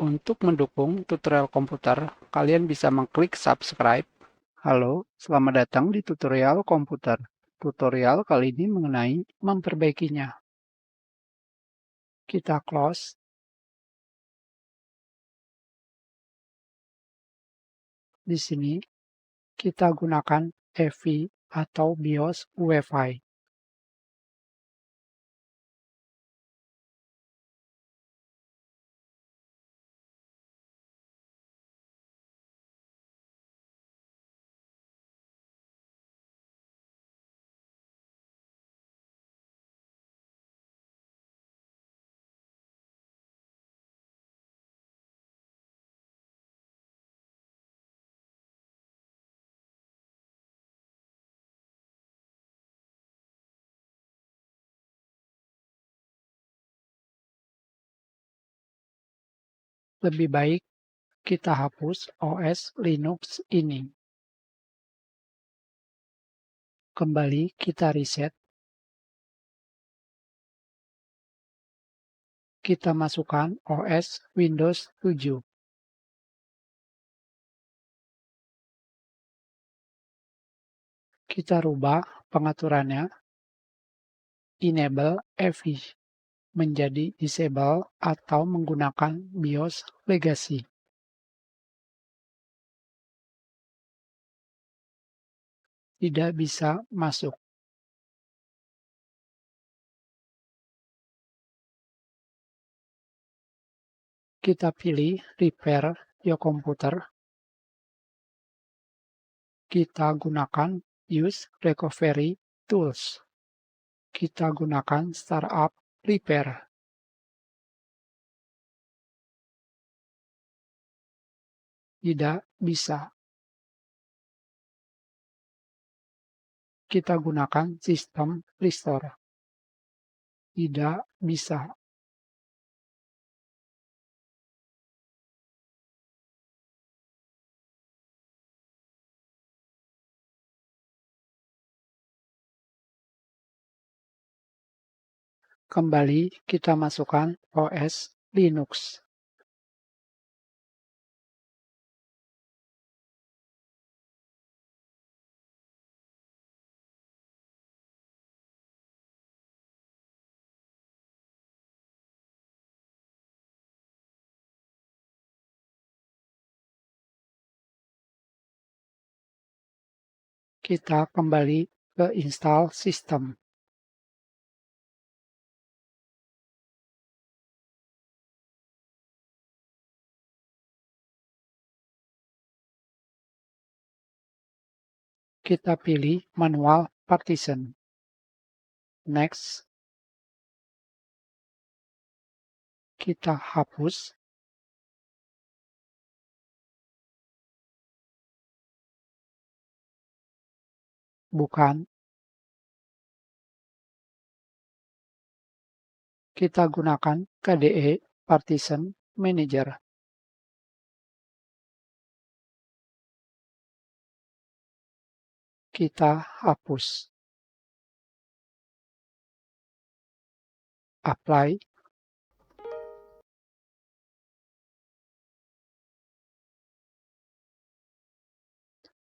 Untuk mendukung tutorial komputer, kalian bisa mengklik subscribe. Halo, selamat datang di tutorial komputer. Tutorial kali ini mengenai memperbaikinya. Kita close. Di sini kita gunakan EVI atau BIOS UEFI. Lebih baik kita hapus OS Linux ini. Kembali kita reset. Kita masukkan OS Windows 7. Kita rubah pengaturannya. Enable EVI menjadi disable atau menggunakan BIOS Legacy. Tidak bisa masuk. Kita pilih Repair Your Computer. Kita gunakan Use Recovery Tools. Kita gunakan Startup Repair. Tidak bisa. Kita gunakan System Restore. Tidak bisa. Kembali kita masukkan OS Linux. Kita kembali ke install system. Kita pilih manual partition. Next. Kita hapus. Bukan. Kita gunakan KDE Partition Manager. Kita hapus. Apply.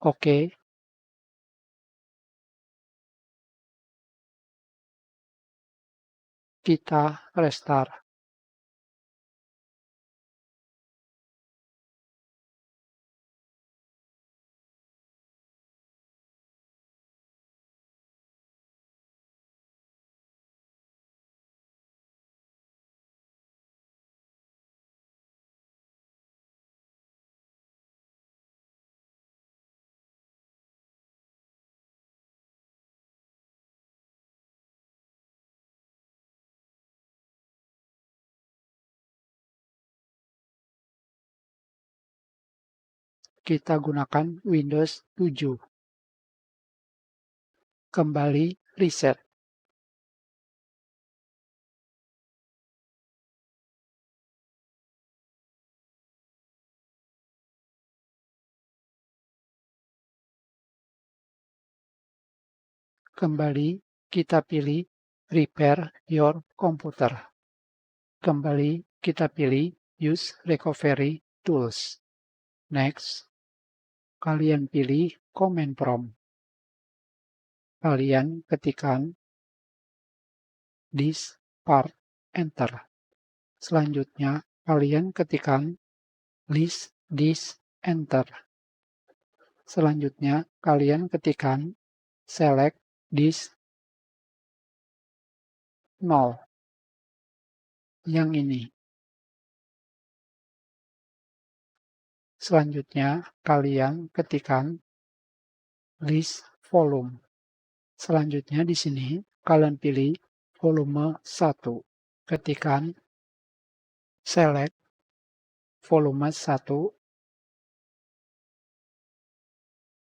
Oke. Kita restart. Kita gunakan Windows 7. Kembali reset. Kembali kita pilih Repair Your Computer. Kembali kita pilih Use recovery tools. Next, kalian pilih command prompt. Kalian ketikkan this part, enter. Selanjutnya, kalian ketikkan list this, enter. Selanjutnya, kalian ketikkan select this 0. Yang ini. Selanjutnya, kalian ketikkan list volume. Selanjutnya di sini, kalian pilih volume 1. Ketikkan select volume 1,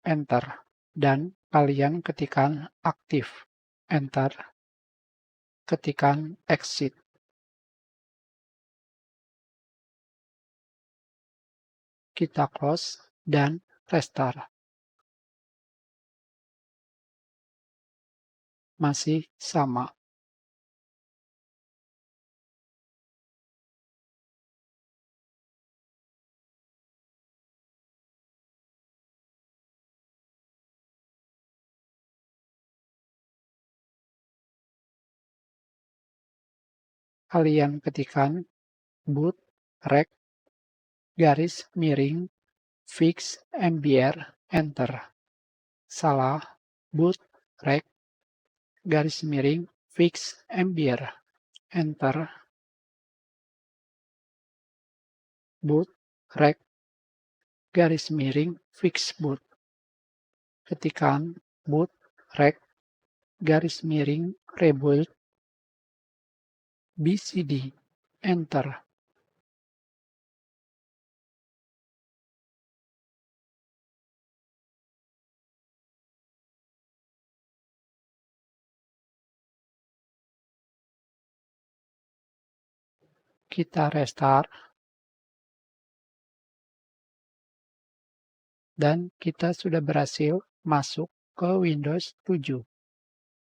enter. Dan kalian ketikkan aktif, enter. Ketikkan exit. Kita close dan restart. Masih sama. Kalian ketikkan boot rec garis miring fix MBR, enter. Salah, boot rec garis miring fix MBR, enter. Boot rec garis miring fix boot. Ketikkan boot rec garis miring rebuild BCD, enter. Kita restart. Dan kita sudah berhasil masuk ke Windows 7.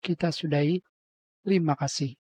Kita sudahi. Terima kasih.